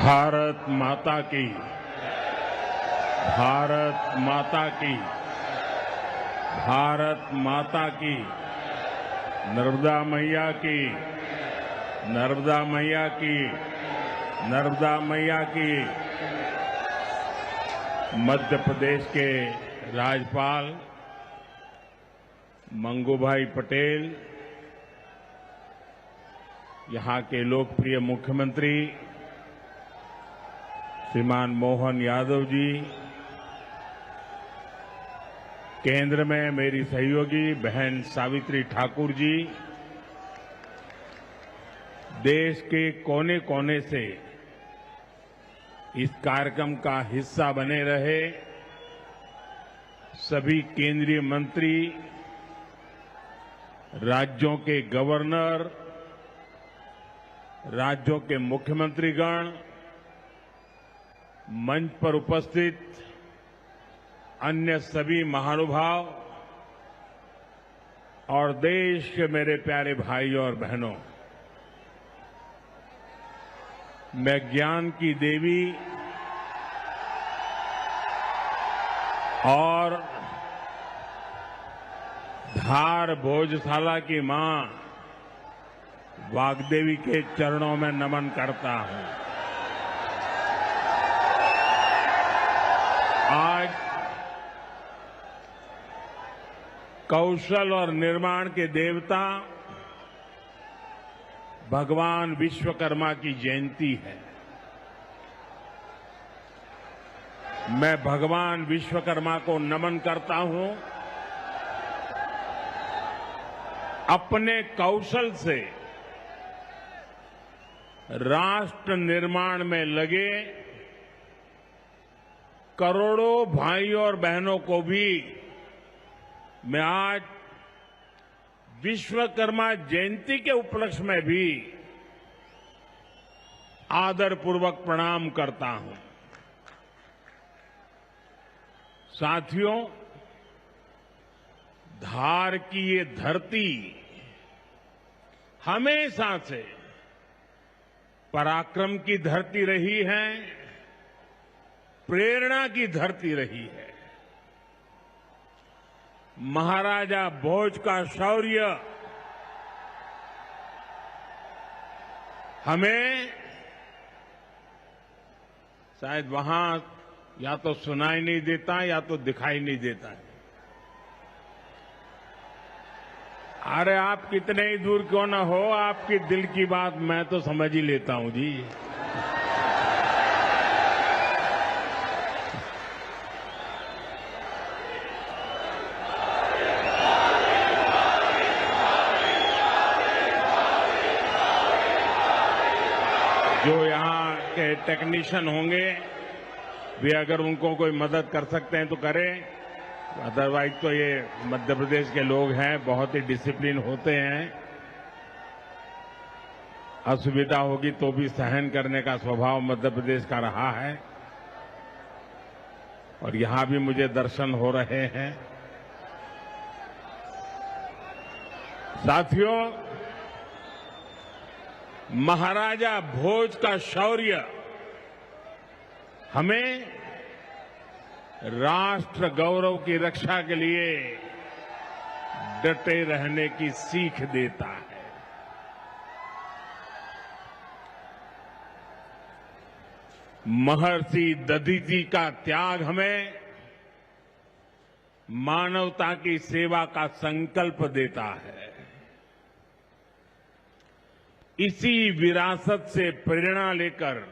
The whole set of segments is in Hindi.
भारत माता की, भारत माता की, भारत माता की, नर्मदा मैया की, नर्मदा मैया की, नर्मदा मैया की। मध्य प्रदेश के राज्यपाल मंगूभाई पटेल, यहां के लोकप्रिय मुख्यमंत्री श्रीमान मोहन यादव जी, केंद्र में मेरी सहयोगी बहन सावित्री ठाकुर जी, देश के कोने कोने से इस कार्यक्रम का हिस्सा बने रहे सभी केंद्रीय मंत्री, राज्यों के गवर्नर, राज्यों के मुख्यमंत्रीगण, मंच पर उपस्थित अन्य सभी महानुभाव और देश के मेरे प्यारे भाइयों और बहनों, मैं ज्ञान की देवी और धार भोजशाला की मां वाग्देवी के चरणों में नमन करता हूं। आज कौशल और निर्माण के देवता भगवान विश्वकर्मा की जयंती है। मैं भगवान विश्वकर्मा को नमन करता हूं। अपने कौशल से राष्ट्र निर्माण में लगे करोड़ों भाइयों और बहनों को भी मैं आज विश्वकर्मा जयंती के उपलक्ष्य में भी आदरपूर्वक प्रणाम करता हूं। साथियों, धार की ये धरती हमेशा से पराक्रम की धरती रही है, प्रेरणा की धरती रही है। महाराजा भोज का शौर्य हमें शायद वहां या तो सुनाई नहीं देता या तो दिखाई नहीं देता है। अरे आप कितने ही दूर क्यों ना हो, आपकी दिल की बात मैं तो समझ ही लेता हूं जी। जो यहाँ के टेक्नीशियन होंगे वे अगर उनको कोई मदद कर सकते हैं तो करें, अदरवाइज तो ये मध्य प्रदेश के लोग हैं, बहुत ही डिसिप्लिन होते हैं। असुविधा होगी तो भी सहन करने का स्वभाव मध्य प्रदेश का रहा है और यहां भी मुझे दर्शन हो रहे हैं। साथियों, महाराजा भोज का शौर्य हमें राष्ट्र गौरव की रक्षा के लिए डटे रहने की सीख देता है। महर्षि दधीचि का त्याग हमें मानवता की सेवा का संकल्प देता है। इसी विरासत से प्रेरणा लेकर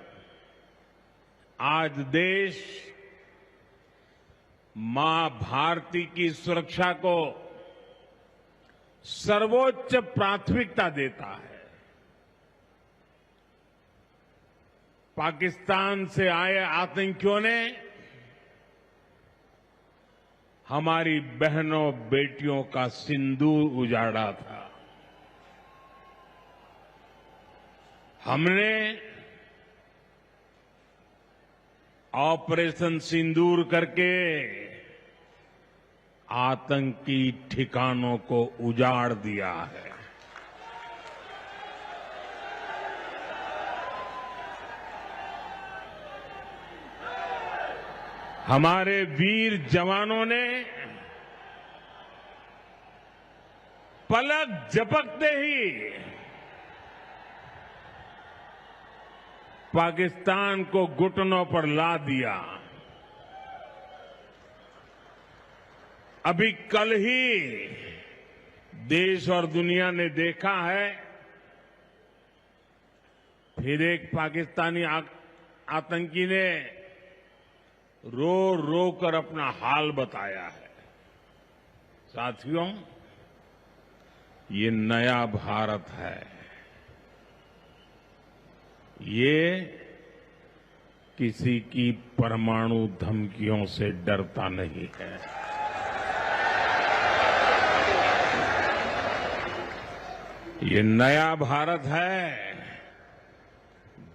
आज देश मां भारती की सुरक्षा को सर्वोच्च प्राथमिकता देता है। पाकिस्तान से आए आतंकियों ने हमारी बहनों बेटियों का सिंदूर उजाड़ा था। हमने ऑपरेशन सिंदूर करके आतंकी ठिकानों को उजाड़ दिया है। हमारे वीर जवानों ने पलक झपकते ही पाकिस्तान को घुटनों पर ला दिया। अभी कल ही देश और दुनिया ने देखा है, फिर एक पाकिस्तानी आतंकी ने रो रो कर अपना हाल बताया है। साथियों, ये नया भारत है। ये किसी की परमाणु धमकियों से डरता नहीं है। ये नया भारत है,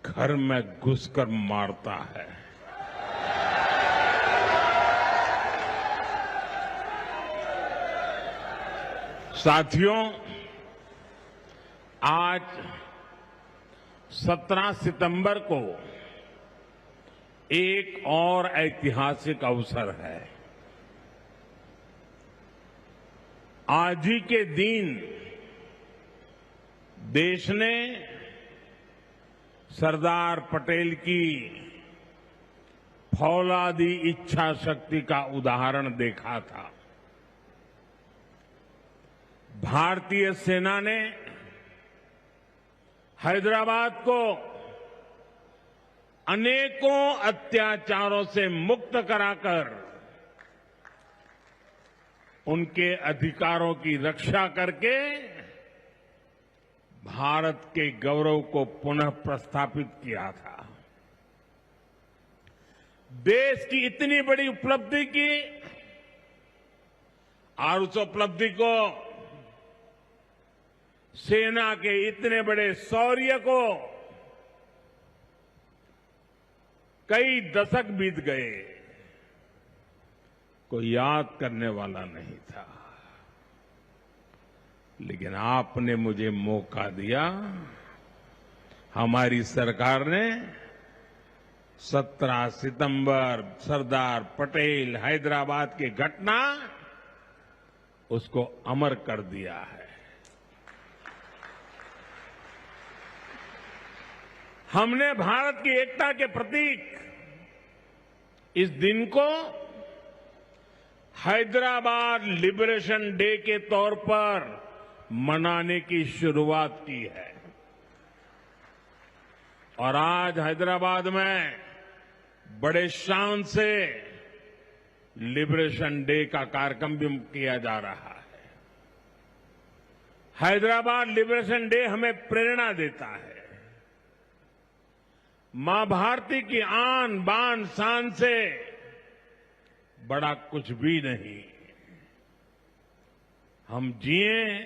घर में घुसकर मारता है। साथियों, आज 17 सितंबर को एक और ऐतिहासिक अवसर है। आज ही के दिन देश ने सरदार पटेल की फौलादी इच्छा शक्ति का उदाहरण देखा था। भारतीय सेना ने हैदराबाद को अनेकों अत्याचारों से मुक्त कराकर उनके अधिकारों की रक्षा करके भारत के गौरव को पुनः प्रस्थापित किया था। देश की इतनी बड़ी उपलब्धि की और उस उपलब्धि को सेना के इतने बड़े शौर्य को कई दशक बीत गए, कोई याद करने वाला नहीं था। लेकिन आपने मुझे मौका दिया। हमारी सरकार ने 17 सितंबर सरदार पटेल हैदराबाद की घटना उसको अमर कर दिया है। हमने भारत की एकता के प्रतीक इस दिन को हैदराबाद लिबरेशन डे के तौर पर मनाने की शुरुआत की है। और आज हैदराबाद में बड़े शान से लिबरेशन डे का कार्यक्रम भी किया जा रहा है। हैदराबाद लिबरेशन डे हमें प्रेरणा देता है। मां भारती की आन बान शान से बड़ा कुछ भी नहीं। हम जिए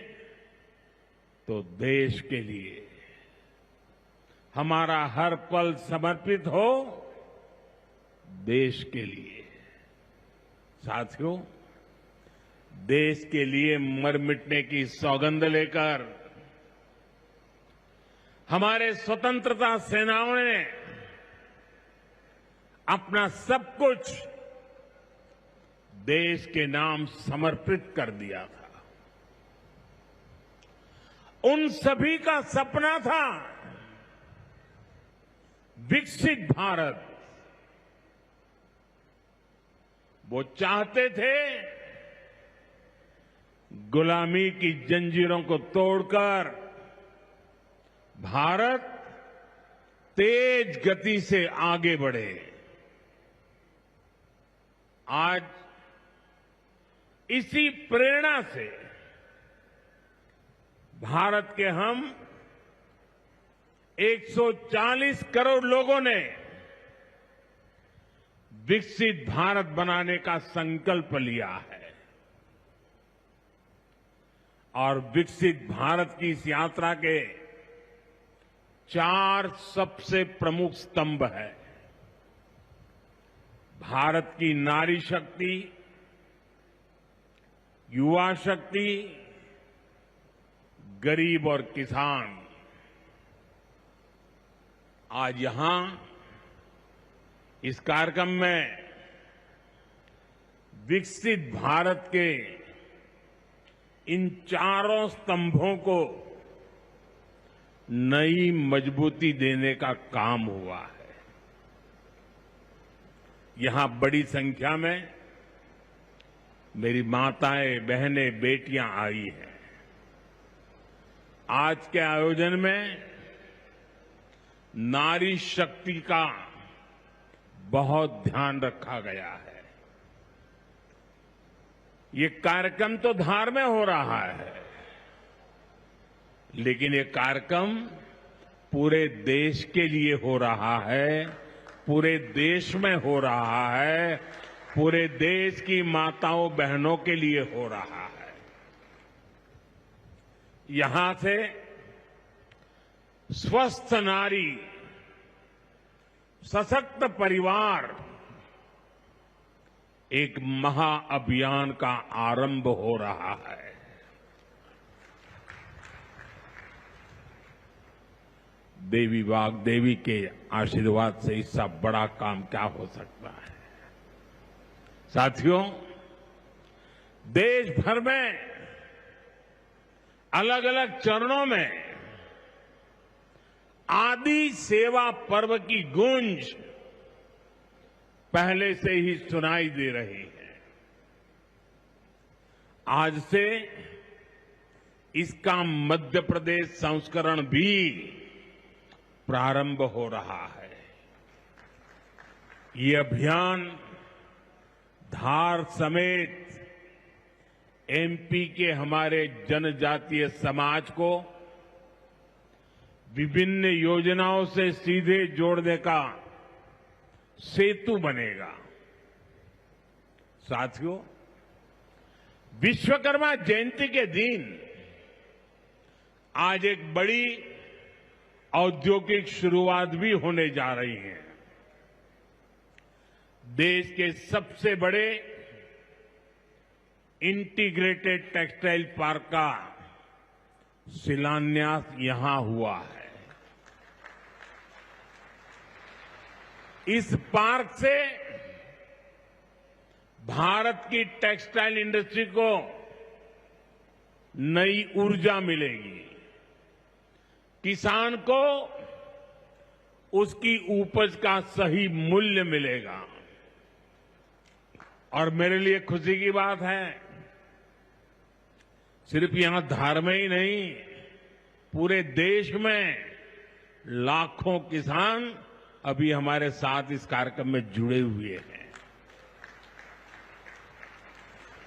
तो देश के लिए, हमारा हर पल समर्पित हो देश के लिए। साथियों, देश के लिए मर मिटने की सौगंध लेकर हमारे स्वतंत्रता सेनाओं ने अपना सब कुछ देश के नाम समर्पित कर दिया था। उन सभी का सपना था विकसित भारत। वो चाहते थे गुलामी की जंजीरों को तोड़कर भारत तेज गति से आगे बढ़े। आज इसी प्रेरणा से भारत के हम 140 करोड़ लोगों ने विकसित भारत बनाने का संकल्प लिया है। और विकसित भारत की इस यात्रा के 4 सबसे प्रमुख स्तंभ है। भारत की नारी शक्ति, युवा शक्ति, गरीब और किसान। आज यहां इस कार्यक्रम में विकसित भारत के इन चारों स्तंभों को नई मजबूती देने का काम हुआ है। यहां बड़ी संख्या में मेरी माताएं, बहनें, बेटियां आई हैं। आज के आयोजन में नारी शक्ति का बहुत ध्यान रखा गया है। ये कार्यक्रम तो धार में हो रहा है, लेकिन ये कार्यक्रम पूरे देश के लिए हो रहा है, पूरे देश में हो रहा है, पूरे देश की माताओं बहनों के लिए हो रहा है। यहां से स्वस्थ नारी, सशक्त परिवार एक महाअभियान का आरंभ हो रहा है। देवी वाग्देवी के आशीर्वाद से इससे बड़ा काम क्या हो सकता है। साथियों, देश भर में अलग अलग चरणों में आदि सेवा पर्व की गूंज पहले से ही सुनाई दे रही है। आज से इसका मध्य प्रदेश संस्करण भी प्रारंभ हो रहा है। ये अभियान धार समेत एमपी के हमारे जनजातीय समाज को विभिन्न योजनाओं से सीधे जोड़ने का सेतु बनेगा। साथियों, विश्वकर्मा जयंती के दिन आज एक बड़ी औद्योगिक शुरुआत भी होने जा रही है। देश के सबसे बड़े इंटीग्रेटेड टेक्सटाइल पार्क का शिलान्यास यहां हुआ है। इस पार्क से भारत की टेक्सटाइल इंडस्ट्री को नई ऊर्जा मिलेगी, किसान को उसकी उपज का सही मूल्य मिलेगा। और मेरे लिए खुशी की बात है, सिर्फ यहां धार में ही नहीं, पूरे देश में लाखों किसान अभी हमारे साथ इस कार्यक्रम में जुड़े हुए हैं।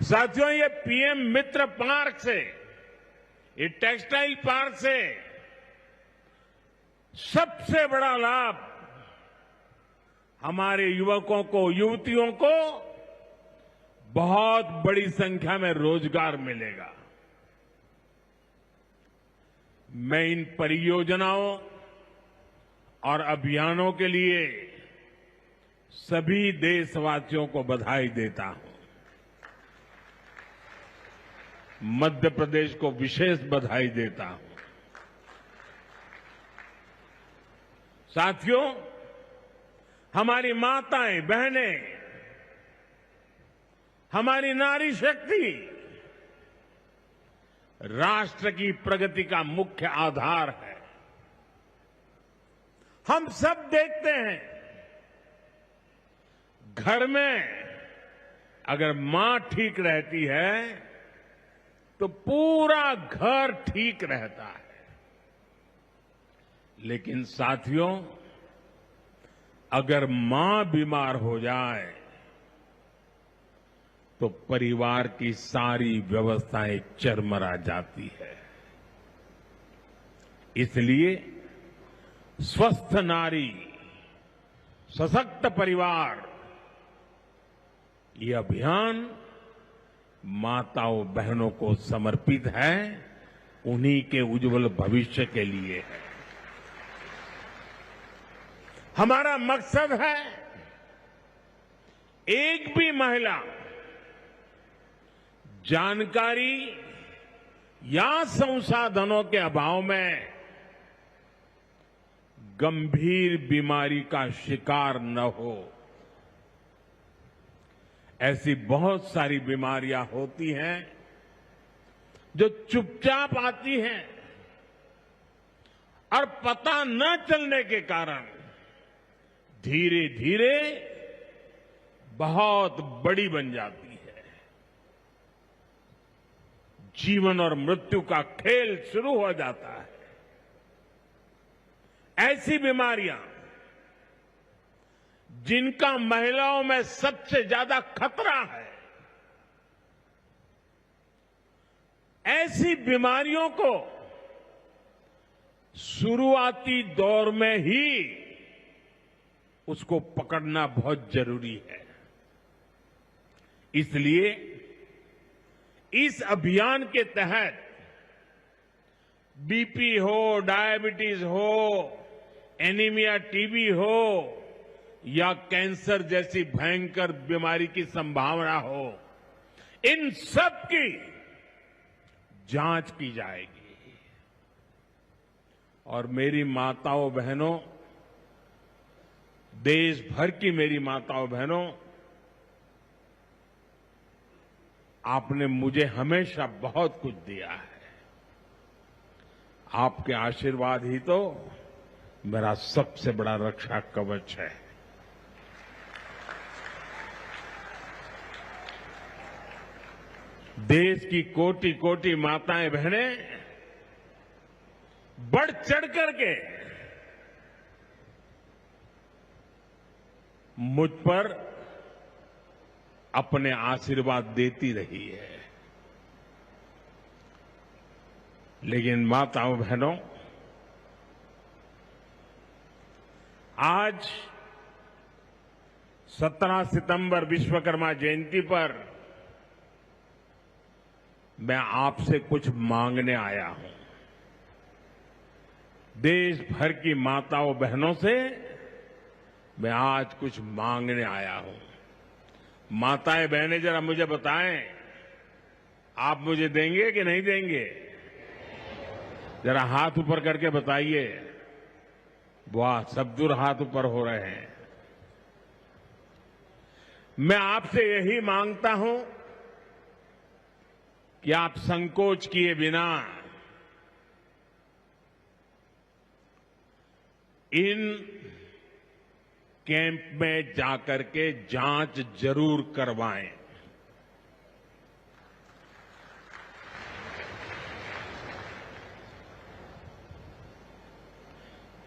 साथियों, ये पीएम मित्र पार्क से, ये टेक्सटाइल पार्क से सबसे बड़ा लाभ हमारे युवकों को, युवतियों को बहुत बड़ी संख्या में रोजगार मिलेगा। मैं इन परियोजनाओं और अभियानों के लिए सभी देशवासियों को बधाई देता हूं। मध्य प्रदेश को विशेष बधाई देता हूं। साथियों, हमारी माताएं, बहनें, हमारी नारी शक्ति राष्ट्र की प्रगति का मुख्य आधार है। हम सब देखते हैं, घर में अगर मां ठीक रहती है तो पूरा घर ठीक रहता है। लेकिन साथियों, अगर मां बीमार हो जाए तो परिवार की सारी व्यवस्थाएं चरमरा जाती है। इसलिए स्वस्थ नारी, सशक्त परिवार, ये अभियान माताओं बहनों को समर्पित है, उन्हीं के उज्जवल भविष्य के लिए है। हमारा मकसद है एक भी महिला जानकारी या संसाधनों के अभाव में गंभीर बीमारी का शिकार न हो। ऐसी बहुत सारी बीमारियां होती हैं जो चुपचाप आती हैं और पता न चलने के कारण धीरे धीरे बहुत बड़ी बन जाती है। जीवन और मृत्यु का खेल शुरू हो जाता है। ऐसी बीमारियां जिनका महिलाओं में सबसे ज्यादा खतरा है, ऐसी बीमारियों को शुरुआती दौर में ही उसको पकड़ना बहुत जरूरी है। इसलिए इस अभियान के तहत बीपी हो, डायबिटीज हो, एनीमिया, टीबी हो या कैंसर जैसी भयंकर बीमारी की संभावना हो, इन सब की जांच की जाएगी। और मेरी माताओं बहनों, देश भर की मेरी माताओं बहनों, आपने मुझे हमेशा बहुत कुछ दिया है। आपके आशीर्वाद ही तो मेरा सबसे बड़ा रक्षा कवच है। देश की कोटि कोटि माताएं बहनें बढ़ चढ़ करके मुझ पर अपने आशीर्वाद देती रही है। लेकिन माताओं बहनों, आज 17 सितंबर विश्वकर्मा जयंती पर मैं आपसे कुछ मांगने आया हूं। देश भर की माताओं बहनों से मैं आज कुछ मांगने आया हूं। माताएं बहनें जरा मुझे बताएं, आप मुझे देंगे कि नहीं देंगे? जरा हाथ ऊपर करके बताइए। वाह, सब दूर हाथ ऊपर हो रहे हैं। मैं आपसे यही मांगता हूं कि आप संकोच किए बिना इन कैंप में जाकर के जांच जरूर करवाएं।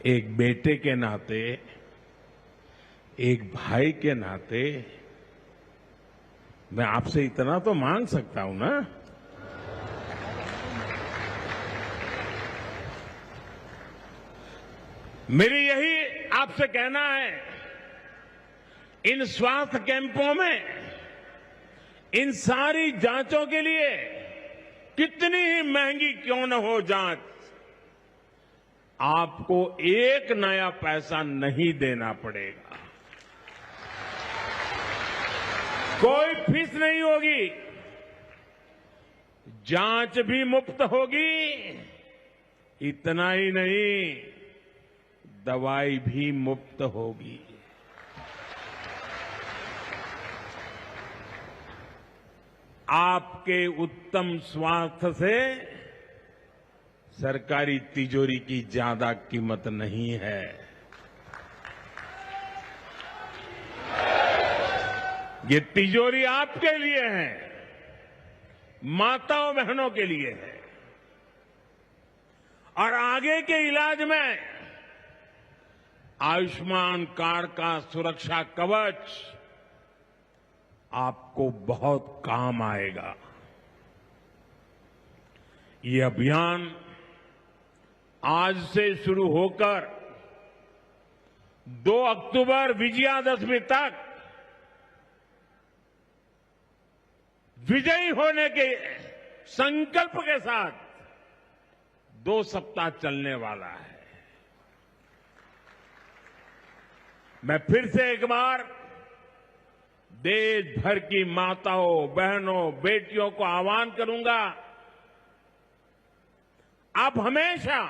एक बेटे के नाते, एक भाई के नाते मैं आपसे इतना तो मांग सकता हूं ना। मेरी यही आपसे कहना है, इन स्वास्थ्य कैंपों में इन सारी जांचों के लिए कितनी ही महंगी क्यों न हो जांच, आपको एक नया पैसा नहीं देना पड़ेगा। कोई फीस नहीं होगी, जांच भी मुफ्त होगी। इतना ही नहीं, दवाई भी मुफ्त होगी। आपके उत्तम स्वास्थ्य से सरकारी तिजोरी की ज्यादा कीमत नहीं है। ये तिजोरी आपके लिए है, माताओं बहनों के लिए है। और आगे के इलाज में आयुष्मान कार्ड का सुरक्षा कवच आपको बहुत काम आएगा। ये अभियान आज से शुरू होकर 2 अक्टूबर विजयादशमी तक विजयी होने के संकल्प के साथ 2 सप्ताह चलने वाला है। मैं फिर से एक बार देश भर की माताओं, बहनों, बेटियों को आह्वान करूंगा, आप हमेशा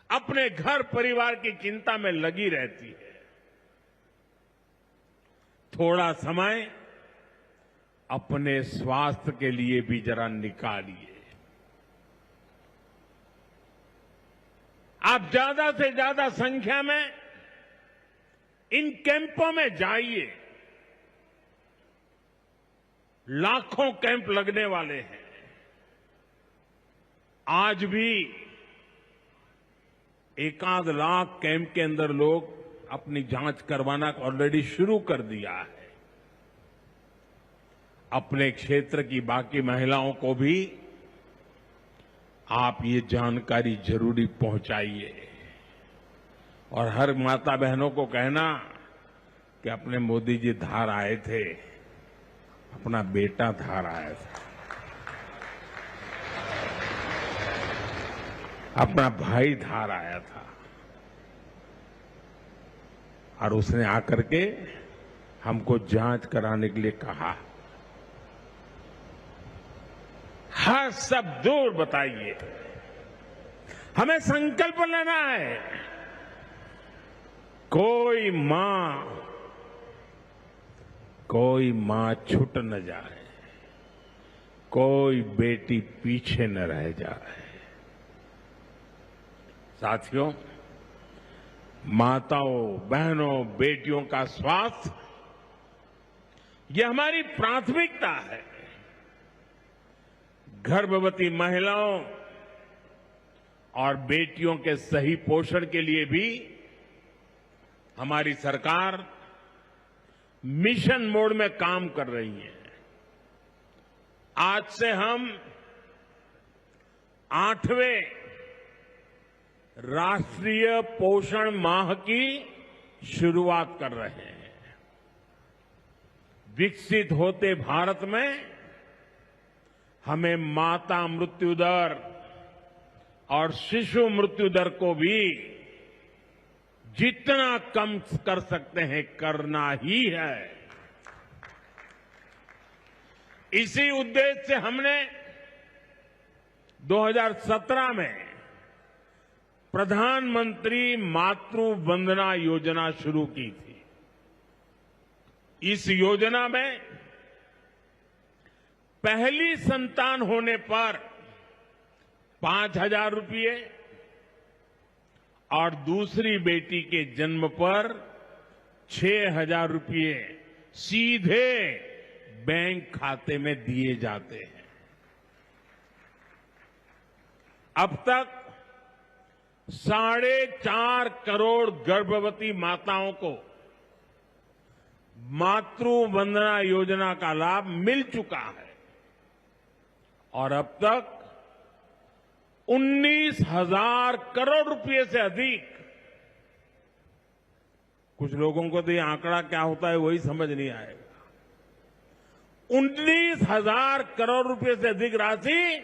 अपने घर परिवार की चिंता में लगी रहती है। थोड़ा समय अपने स्वास्थ्य के लिए भी जरा निकालिए। आप ज्यादा से ज्यादा संख्या में इन कैंपों में जाइए। लाखों कैंप लगने वाले हैं। आज भी 1 लाख कैंप के अंदर लोग अपनी जांच करवाना ऑलरेडी शुरू कर दिया है। अपने क्षेत्र की बाकी महिलाओं को भी आप ये जानकारी जरूरी पहुंचाइए और हर माता बहनों को कहना कि अपने मोदी जी धार आए थे, अपना बेटा धार आया था, अपना भाई धार आया था और उसने आकर के हमको जांच कराने के लिए कहा। हर सब दूर बताइए। हमें संकल्प लेना है। कोई मां छूट न जाए, कोई बेटी पीछे न रह जाए। साथियों, माताओं, बहनों, बेटियों का स्वास्थ्य ये हमारी प्राथमिकता है। गर्भवती महिलाओं और बेटियों के सही पोषण के लिए भी हमारी सरकार मिशन मोड में काम कर रही है। आज से हम 8वें राष्ट्रीय पोषण माह की शुरुआत कर रहे हैं। विकसित होते भारत में हमें माता मृत्यु दर और शिशु मृत्यु दर को भी जितना कम कर सकते हैं करना ही है। इसी उद्देश्य से हमने 2017 में प्रधानमंत्री मातृ वंदना योजना शुरू की थी। इस योजना में पहली संतान होने पर 5,000 रुपये और दूसरी बेटी के जन्म पर 6,000 रुपये सीधे बैंक खाते में दिए जाते हैं। अब तक 4.5 करोड़ गर्भवती माताओं को मातृ वंदना योजना का लाभ मिल चुका है और अब तक 19,000 करोड़ रुपए से अधिक, कुछ लोगों को तो ये आंकड़ा क्या होता है वही समझ नहीं आएगा, 19,000 करोड़ रुपए से अधिक राशि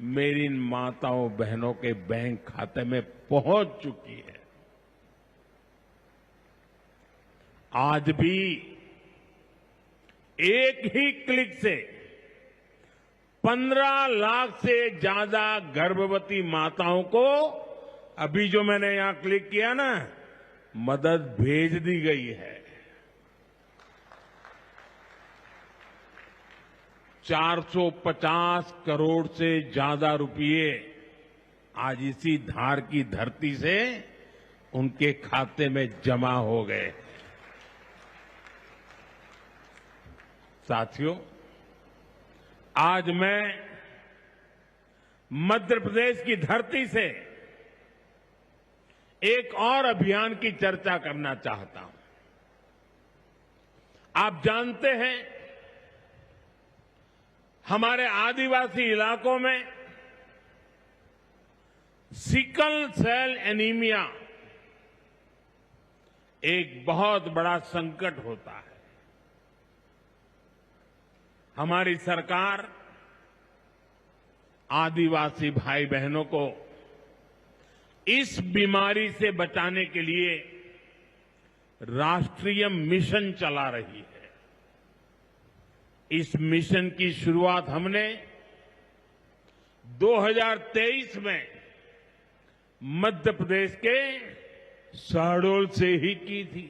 मेरी इन माताओं बहनों के बैंक खाते में पहुंच चुकी है। आज भी एक ही क्लिक से 15 लाख से ज्यादा गर्भवती माताओं को अभी जो मैंने यहां क्लिक किया ना, मदद भेज दी गई है। 450 करोड़ से ज्यादा रुपये आज इसी धार की धरती से उनके खाते में जमा हो गए। साथियों, आज मैं मध्य प्रदेश की धरती से एक और अभियान की चर्चा करना चाहता हूं। आप जानते हैं, हमारे आदिवासी इलाकों में सिकल सेल एनीमिया एक बहुत बड़ा संकट होता है। हमारी सरकार आदिवासी भाई बहनों को इस बीमारी से बचाने के लिए राष्ट्रीय मिशन चला रही है। इस मिशन की शुरुआत हमने 2023 में मध्य प्रदेश के शहडोल से ही की थी।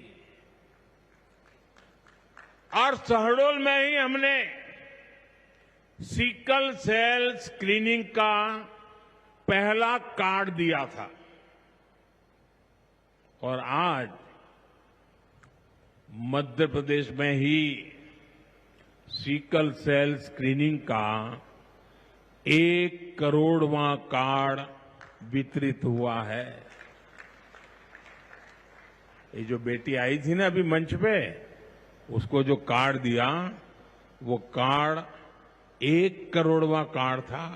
और शहडोल में ही हमने सिकल सेल स्क्रीनिंग का पहला कार्ड दिया था और आज मध्य प्रदेश में ही सिकल सेल स्क्रीनिंग का 1 करोड़वां कार्ड वितरित हुआ है। ये जो बेटी आई थी ना अभी मंच पे, उसको जो कार्ड दिया वो कार्ड 1 करोड़वां कार्ड था।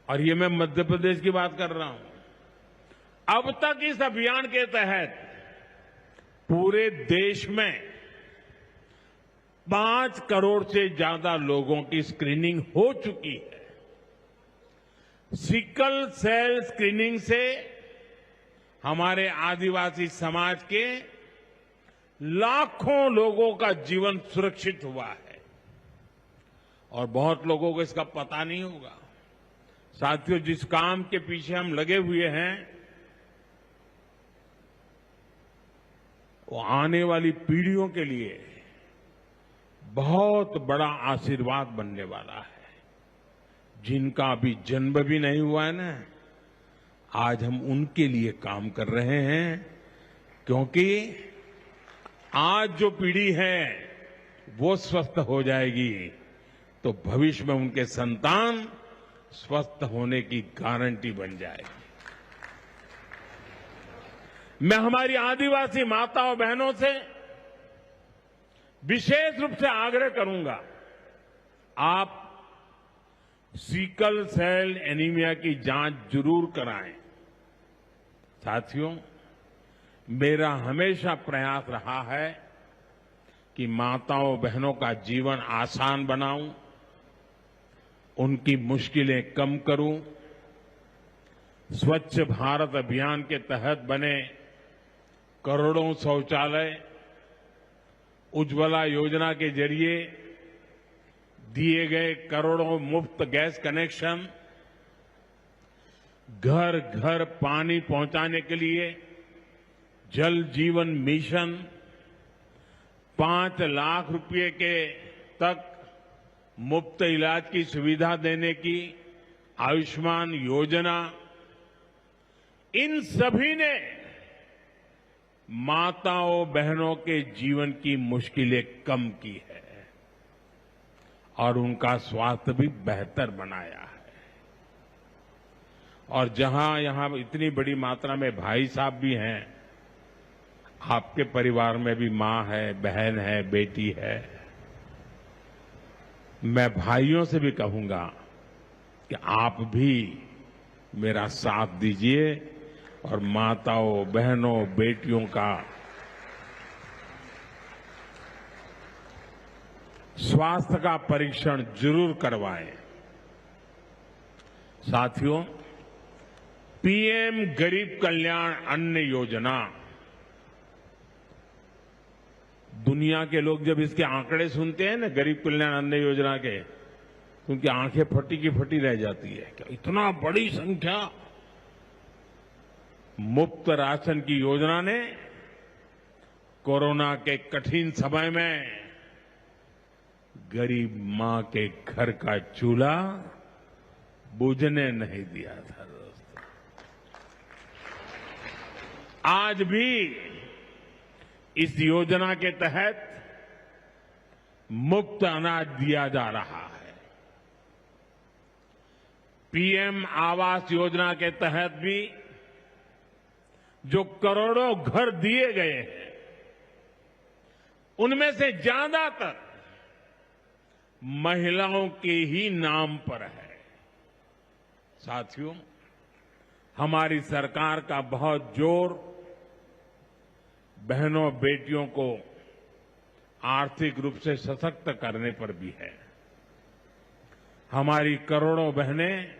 और ये मैं मध्य प्रदेश की बात कर रहा हूं। अब तक इस अभियान के तहत पूरे देश में 5 करोड़ से ज्यादा लोगों की स्क्रीनिंग हो चुकी है। सिकल सेल स्क्रीनिंग से हमारे आदिवासी समाज के लाखों लोगों का जीवन सुरक्षित हुआ है और बहुत लोगों को इसका पता नहीं होगा। साथियों, जिस काम के पीछे हम लगे हुए हैं वो आने वाली पीढ़ियों के लिए बहुत बड़ा आशीर्वाद बनने वाला है। जिनका अभी जन्म भी नहीं हुआ है ना, आज हम उनके लिए काम कर रहे हैं, क्योंकि आज जो पीढ़ी है वो स्वस्थ हो जाएगी तो भविष्य में उनके संतान स्वस्थ होने की गारंटी बन जाएगी। मैं हमारी आदिवासी माताओं बहनों से विशेष रूप से आग्रह करूंगा, आप सिकल सेल एनीमिया की जांच जरूर कराएं। साथियों, मेरा हमेशा प्रयास रहा है कि माताओं बहनों का जीवन आसान बनाऊं, उनकी मुश्किलें कम करूं। स्वच्छ भारत अभियान के तहत बने करोड़ों शौचालय, उज्ज्वला योजना के जरिए दिए गए करोड़ों मुफ्त गैस कनेक्शन, घर घर पानी पहुंचाने के लिए जल जीवन मिशन, 5 लाख रुपए के तक मुफ्त इलाज की सुविधा देने की आयुष्मान योजना, इन सभी ने माताओं बहनों के जीवन की मुश्किलें कम की है और उनका स्वास्थ्य भी बेहतर बनाया है। और जहां यहां इतनी बड़ी मात्रा में भाई साहब भी हैं, आपके परिवार में भी मां है, बहन है, बेटी है, मैं भाइयों से भी कहूंगा कि आप भी मेरा साथ दीजिए और माताओं बहनों बेटियों का स्वास्थ्य का परीक्षण जरूर करवाएं। साथियों, पीएम गरीब कल्याण अन्न योजना, दुनिया के लोग जब इसके आंकड़े सुनते हैं ना गरीब कल्याण अन्न योजना के, तो उनकी आंखें फटी की फटी रह जाती है। क्या इतना बड़ी संख्या! मुफ्त राशन की योजना ने कोरोना के कठिन समय में गरीब मां के घर का चूल्हा बुझने नहीं दिया था। दोस्तों, आज भी इस योजना के तहत मुफ्त अनाज दिया जा रहा है। पीएम आवास योजना के तहत भी जो करोड़ों घर दिए गए हैं, उनमें से ज्यादातर महिलाओं के ही नाम पर है। साथियों, हमारी सरकार का बहुत जोर बहनों बेटियों को आर्थिक रूप से सशक्त करने पर भी है। हमारी करोड़ों बहनें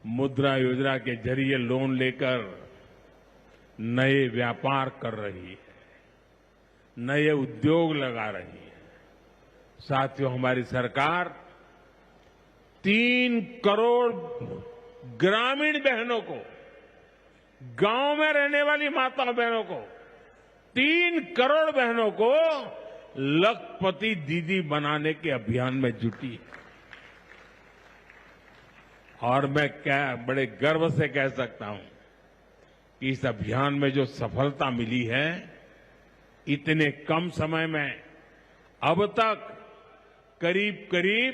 मुद्रा योजना के जरिए लोन लेकर नए व्यापार कर रही है, नए उद्योग लगा रही है। साथियों, हमारी सरकार 3 करोड़ ग्रामीण बहनों को गांव में रहने वाली माताओं बहनों को 3 करोड़ बहनों को लखपति दीदी बनाने के अभियान में जुटी है। और मैं बड़े गर्व से कह सकता हूं कि इस अभियान में जो सफलता मिली है, इतने कम समय में अब तक करीब करीब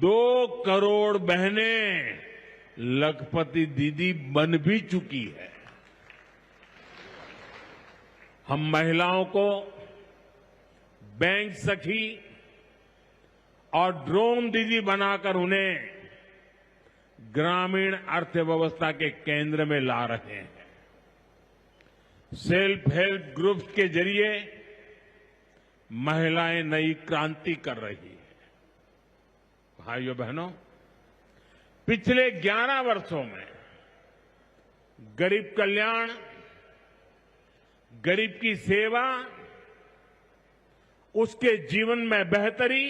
2 करोड़ बहनें लखपति दीदी बन भी चुकी है। हम महिलाओं को बैंक सखी और ड्रोन दीदी बनाकर उन्हें ग्रामीण अर्थव्यवस्था के केंद्र में ला रहे हैं। सेल्फ हेल्प ग्रुप्स के जरिए महिलाएं नई क्रांति कर रही है। भाइयों बहनों, पिछले 11 वर्षों में गरीब कल्याण, गरीब की सेवा, उसके जीवन में बेहतरी,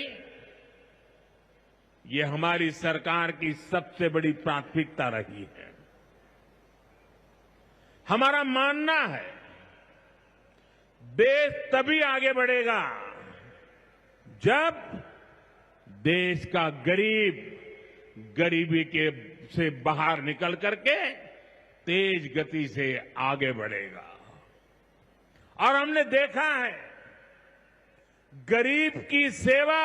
ये हमारी सरकार की सबसे बड़ी प्राथमिकता रही है। हमारा मानना है देश तभी आगे बढ़ेगा जब देश का गरीब गरीबी के से बाहर निकल करके तेज गति से आगे बढ़ेगा। और हमने देखा है गरीब की सेवा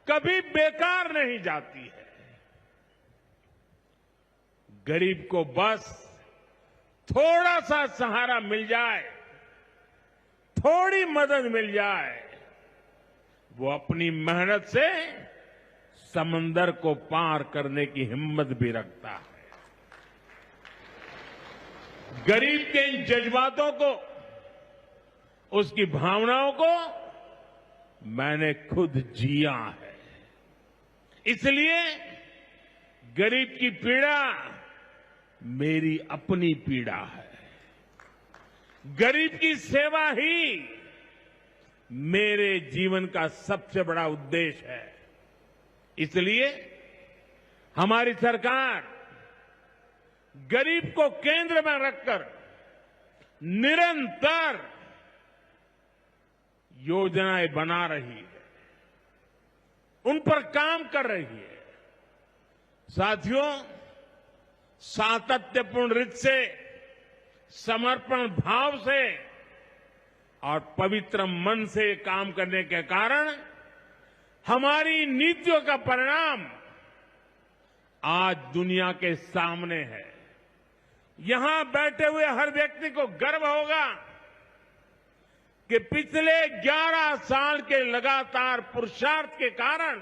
कभी बेकार नहीं जाती है। गरीब को बस थोड़ा सा सहारा मिल जाए, थोड़ी मदद मिल जाए, वो अपनी मेहनत से समंदर को पार करने की हिम्मत भी रखता है। गरीब के इन जज्बातों को, उसकी भावनाओं को मैंने खुद जिया है। इसलिए गरीब की पीड़ा मेरी अपनी पीड़ा है। गरीब की सेवा ही मेरे जीवन का सबसे बड़ा उद्देश्य है। इसलिए हमारी सरकार गरीब को केंद्र में रखकर निरंतर योजनाएं बना रही है, उन पर काम कर रही है। साथियों, सातत्यपूर्ण रीत से, समर्पण भाव से और पवित्र मन से काम करने के कारण हमारी नीतियों का परिणाम आज दुनिया के सामने है। यहां बैठे हुए हर व्यक्ति को गर्व होगा कि पिछले 11 साल के लगातार पुरुषार्थ के कारण,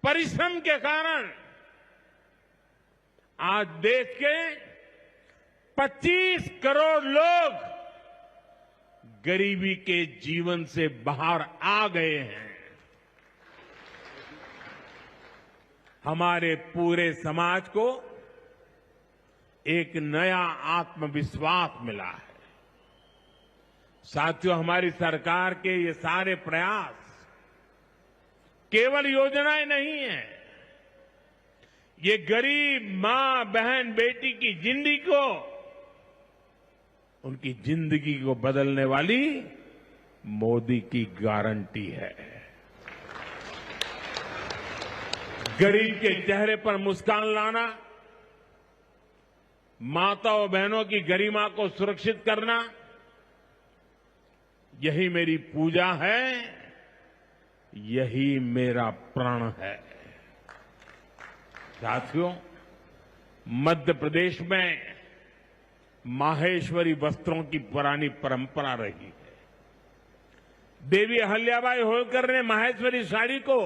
परिश्रम के कारण आज देश के 25 करोड़ लोग गरीबी के जीवन से बाहर आ गए हैं। हमारे पूरे समाज को एक नया आत्मविश्वास मिला है। साथियों, हमारी सरकार के ये सारे प्रयास केवल योजनाएं नहीं है, ये गरीब मां, बहन, बेटी की जिंदगी को, उनकी जिंदगी को बदलने वाली मोदी की गारंटी है। गरीब के चेहरे पर मुस्कान लाना, माताओं बहनों की गरिमा को सुरक्षित करना, यही मेरी पूजा है, यही मेरा प्रण है। साथियों, मध्य प्रदेश में माहेश्वरी वस्त्रों की पुरानी परंपरा रही है। देवी अहिल्याबाई होलकर ने माहेश्वरी साड़ी को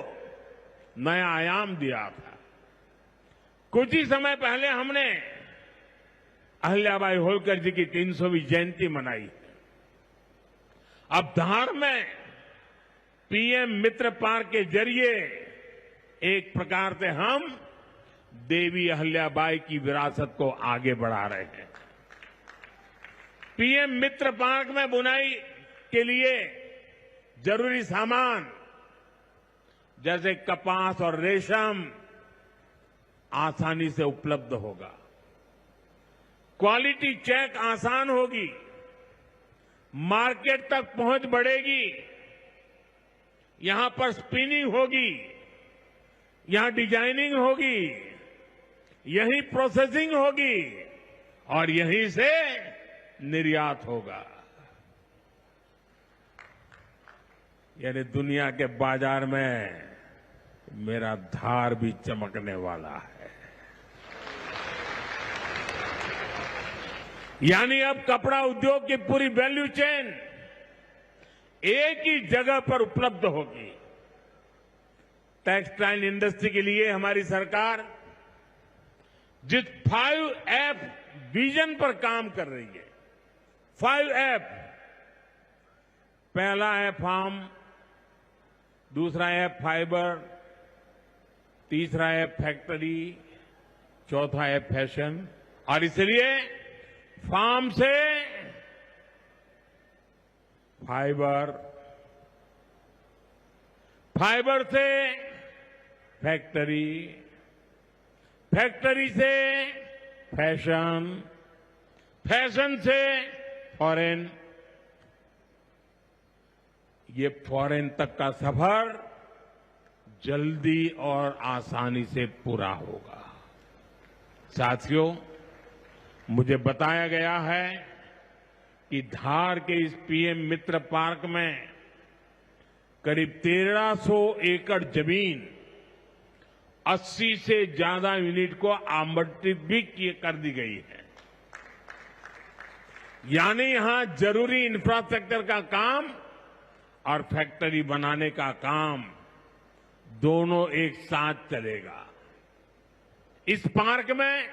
नया आयाम दिया था। कुछ ही समय पहले हमने अहिल्याबाई होलकर जी की 300वीं जयंती मनाई। अब धार में पीएम मित्र पार्क के जरिए एक प्रकार से हम देवी अहिल्याबाई की विरासत को आगे बढ़ा रहे हैं। पीएम मित्र पार्क में बुनाई के लिए जरूरी सामान जैसे कपास और रेशम आसानी से उपलब्ध होगा। क्वालिटी चेक आसान होगी, मार्केट तक पहुंच बढ़ेगी, यहां पर स्पिनिंग होगी, यहां डिजाइनिंग होगी, यहीं प्रोसेसिंग होगी और यहीं से निर्यात होगा। यानी दुनिया के बाजार में मेरा धार भी चमकने वाला है। यानी अब कपड़ा उद्योग की पूरी वैल्यू चेन एक ही जगह पर उपलब्ध होगी। टेक्सटाइल इंडस्ट्री के लिए हमारी सरकार जिस 5F विजन पर काम कर रही है, 5F, पहला है फार्म, दूसरा है फाइबर, तीसरा है फैक्ट्री, चौथा है फैशन। और इसलिए फार्म से फाइबर, फाइबर से फैक्ट्री, फैक्ट्री से फैशन, फैशन से फॉरेन, ये फॉरेन तक का सफर जल्दी और आसानी से पूरा होगा। साथियों, मुझे बताया गया है कि धार के इस पीएम मित्र पार्क में करीब 1300 एकड़ जमीन 80 से ज्यादा यूनिट को आवंटित भी कर दी गई है। यानी यहां जरूरी इंफ्रास्ट्रक्चर का काम और फैक्ट्री बनाने का काम दोनों एक साथ चलेगा। इस पार्क में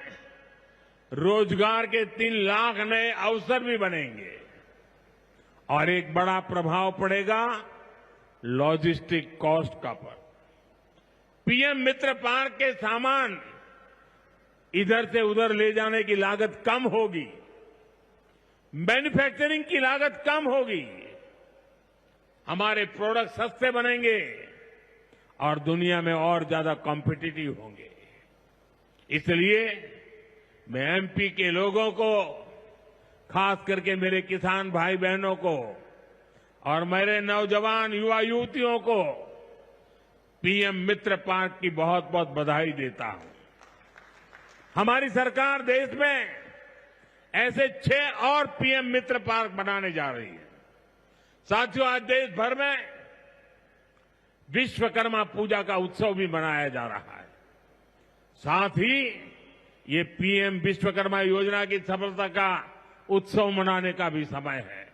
रोजगार के 3 लाख नए अवसर भी बनेंगे और एक बड़ा प्रभाव पड़ेगा लॉजिस्टिक कॉस्ट का पर। पीएम मित्र पार्क के सामान इधर से उधर ले जाने की लागत कम होगी, मैन्युफैक्चरिंग की लागत कम होगी, हमारे प्रोडक्ट सस्ते बनेंगे और दुनिया में और ज्यादा कॉम्पिटिटिव होंगे। इसलिए मैं एमपी के लोगों को, खास करके मेरे किसान भाई बहनों को और मेरे नौजवान युवा युवतियों को पीएम मित्र पार्क की बहुत बहुत बधाई देता हूं। हमारी सरकार देश में ऐसे 6 और पीएम मित्र पार्क बनाने जा रही है। साथियों, आज देश भर में विश्वकर्मा पूजा का उत्सव भी मनाया जा रहा है। साथ ही ये पीएम विश्वकर्मा योजना की सफलता का उत्सव मनाने का भी समय है।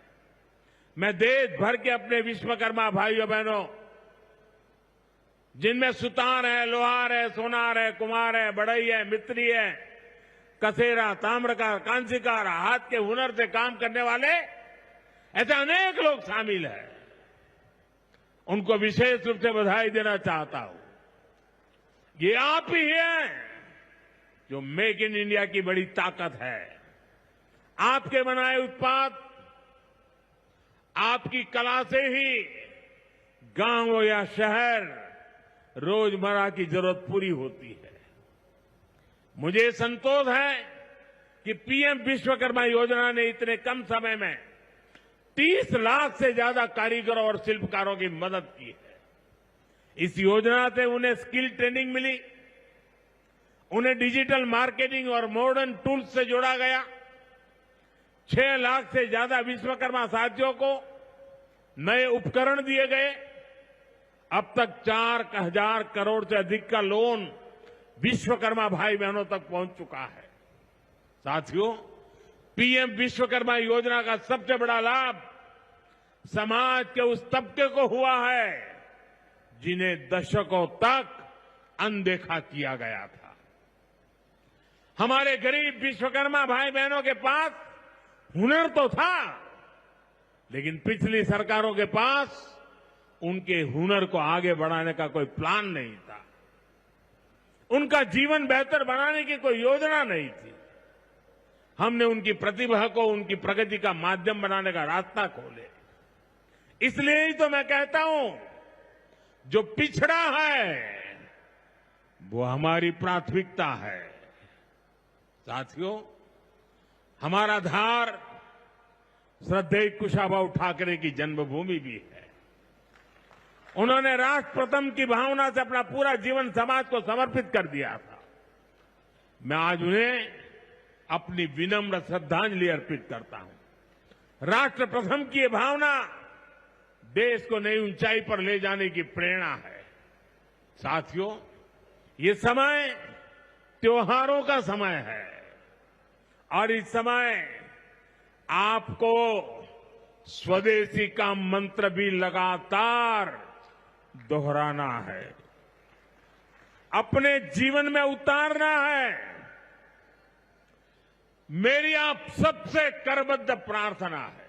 मैं देश भर के अपने विश्वकर्मा भाइयों बहनों, जिनमें सुतार है, लोहार है, सोनार है, कुम्हार है, बढ़ई है, मिस्त्री है, कसेरा, ताम्रकार, कांसीकार, हाथ के हुनर से काम करने वाले ऐसे अनेक लोग शामिल हैं, उनको विशेष रूप से बधाई देना चाहता हूं। ये आप ही हैं जो मेक इन इंडिया की बड़ी ताकत है। आपके बनाए उत्पाद, आपकी कला से ही गांव हो या शहर रोजमर्रा की जरूरत पूरी होती है। मुझे संतोष है कि पीएम विश्वकर्मा योजना ने इतने कम समय में 30 लाख से ज्यादा कारीगरों और शिल्पकारों की मदद की है। इस योजना से उन्हें स्किल ट्रेनिंग मिली, उन्हें डिजिटल मार्केटिंग और मॉडर्न टूल्स से जोड़ा गया। 6 लाख से ज्यादा विश्वकर्मा साथियों को नए उपकरण दिए गए। अब तक 4,000 करोड़ से अधिक का लोन विश्वकर्मा भाई बहनों तक पहुंच चुका है। साथियों, पीएम विश्वकर्मा योजना का सबसे बड़ा लाभ समाज के उस तबके को हुआ है जिन्हें दशकों तक अनदेखा किया गया था। हमारे गरीब विश्वकर्मा भाई बहनों के पास हुनर तो था, लेकिन पिछली सरकारों के पास उनके हुनर को आगे बढ़ाने का कोई प्लान नहीं था। उनका जीवन बेहतर बनाने की कोई योजना नहीं थी। हमने उनकी प्रतिभा को उनकी प्रगति का माध्यम बनाने का रास्ता खोले। इसलिए ही तो मैं कहता हूं, जो पिछड़ा है वो हमारी प्राथमिकता है। साथियों, हमारा धार श्रद्धेय कुशाभाऊ ठाकरे की जन्मभूमि भी है। उन्होंने राष्ट्र प्रथम की भावना से अपना पूरा जीवन समाज को समर्पित कर दिया था। मैं आज उन्हें अपनी विनम्र श्रद्धांजलि अर्पित करता हूं। राष्ट्र प्रथम की ये भावना देश को नई ऊंचाई पर ले जाने की प्रेरणा है। साथियों, ये समय त्योहारों का समय है और इस समय आपको स्वदेशी का मंत्र भी लगातार दोहराना है, अपने जीवन में उतारना है। मेरी आप सबसे करबद्ध प्रार्थना है,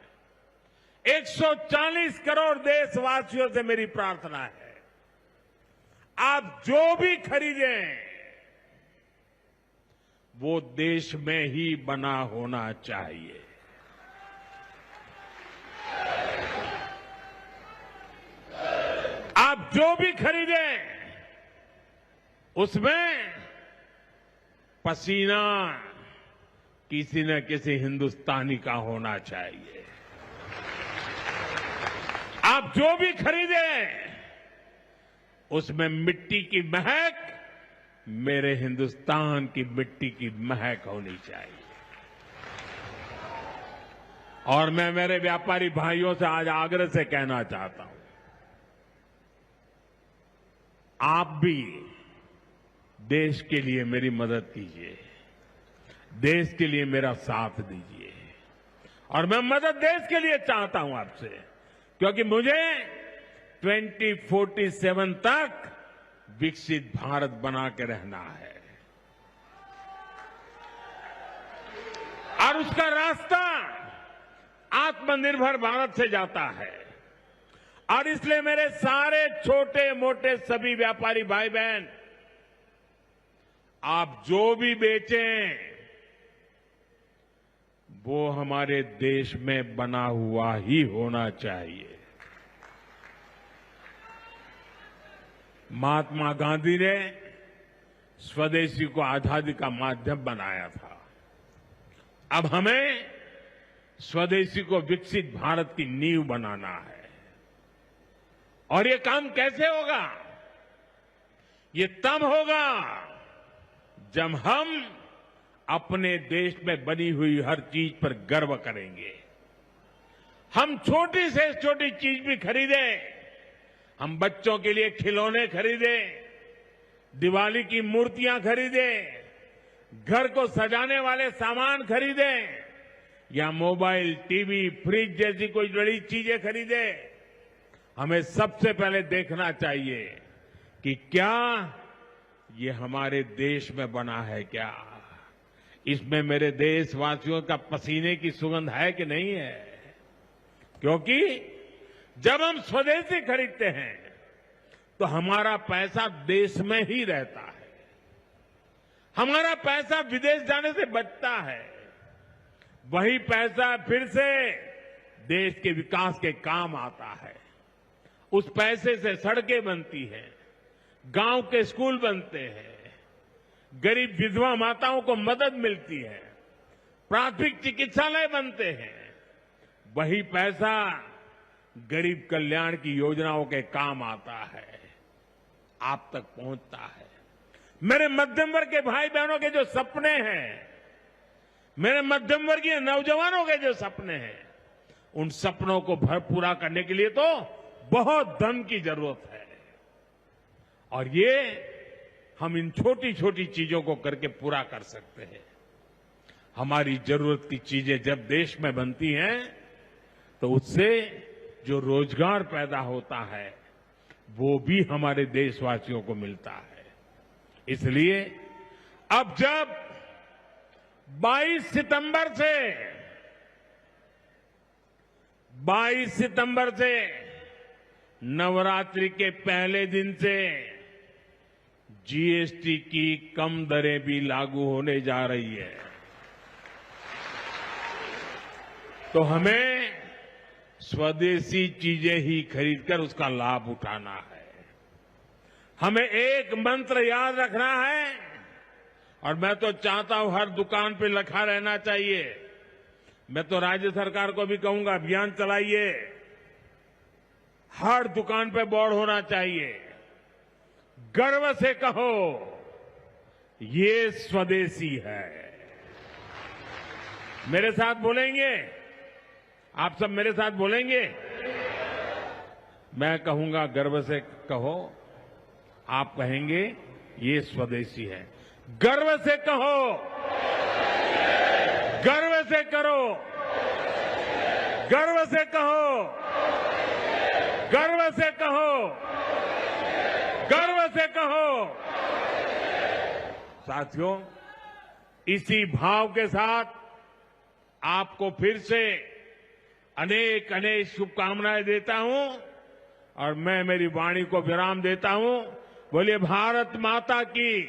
140 करोड़ देशवासियों से मेरी प्रार्थना है, आप जो भी खरीदें वो देश में ही बना होना चाहिए। आप जो भी खरीदें उसमें पसीना किसी न किसी हिंदुस्तानी का होना चाहिए। आप जो भी खरीदें उसमें मिट्टी की महक मेरे हिंदुस्तान की मिट्टी की महक होनी चाहिए। और मैं मेरे व्यापारी भाइयों से आज आग्रह से कहना चाहता हूं, आप भी देश के लिए मेरी मदद कीजिए, देश के लिए मेरा साथ दीजिए। और मैं मदद देश के लिए चाहता हूं आपसे, क्योंकि मुझे 2047 तक विकसित भारत बना के रहना है और उसका रास्ता आत्मनिर्भर भारत से जाता है। और इसलिए मेरे सारे छोटे मोटे सभी व्यापारी भाई बहन, आप जो भी बेचें वो हमारे देश में बना हुआ ही होना चाहिए। महात्मा गांधी ने स्वदेशी को आजादी का माध्यम बनाया था। अब हमें स्वदेशी को विकसित भारत की नींव बनाना है। और ये काम कैसे होगा? ये तब होगा जब हम अपने देश में बनी हुई हर चीज पर गर्व करेंगे। हम छोटी से छोटी चीज भी खरीदें, हम बच्चों के लिए खिलौने खरीदें, दिवाली की मूर्तियां खरीदें, घर को सजाने वाले सामान खरीदें या मोबाइल, टीवी, फ्रिज जैसी कोई बड़ी चीजें खरीदें, हमें सबसे पहले देखना चाहिए कि क्या ये हमारे देश में बना है, क्या इसमें मेरे देशवासियों का पसीने की सुगंध है कि नहीं है। क्योंकि जब हम स्वदेशी खरीदते हैं तो हमारा पैसा देश में ही रहता है, हमारा पैसा विदेश जाने से बचता है। वही पैसा फिर से देश के विकास के काम आता है। उस पैसे से सड़कें बनती हैं, गांव के स्कूल बनते हैं, गरीब विधवा माताओं को मदद मिलती है, प्राथमिक चिकित्सालय बनते हैं। वही पैसा गरीब कल्याण की योजनाओं के काम आता है, आप तक पहुंचता है। मेरे मध्यम वर्ग के भाई बहनों के जो सपने हैं, मेरे मध्यम वर्गीय नौजवानों के जो सपने हैं, उन सपनों को पूरा करने के लिए तो बहुत धन की जरूरत है। और ये हम इन छोटी छोटी चीजों को करके पूरा कर सकते हैं। हमारी जरूरत की चीजें जब देश में बनती हैं तो उससे जो रोजगार पैदा होता है वो भी हमारे देशवासियों को मिलता है। इसलिए अब जब 22 सितंबर से नवरात्रि के पहले दिन से जीएसटी की कम दरें भी लागू होने जा रही है, तो हमें स्वदेशी चीजें ही खरीदकर उसका लाभ उठाना है। हमें एक मंत्र याद रखना है और मैं तो चाहता हूं हर दुकान पे लिखा रहना चाहिए, मैं तो राज्य सरकार को भी कहूंगा, अभियान चलाइए, हर दुकान पे बोर्ड होना चाहिए, गर्व से कहो ये स्वदेशी है। मेरे साथ बोलेंगे? आप सब मेरे साथ बोलेंगे? मैं कहूंगा गर्व से कहो, आप कहेंगे ये स्वदेशी है। गर्व से कहो, गर्व से करो, गर्व से कहो, गर्व से कहो, गर्व से कहो। साथियों, इसी भाव के साथ आपको फिर से अनेक अनेक शुभकामनाएं देता हूं और मैं मेरी वाणी को विराम देता हूं। बोलिए भारत माता की,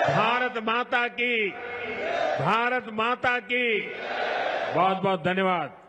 भारत माता की, भारत माता की। बहुत बहुत धन्यवाद।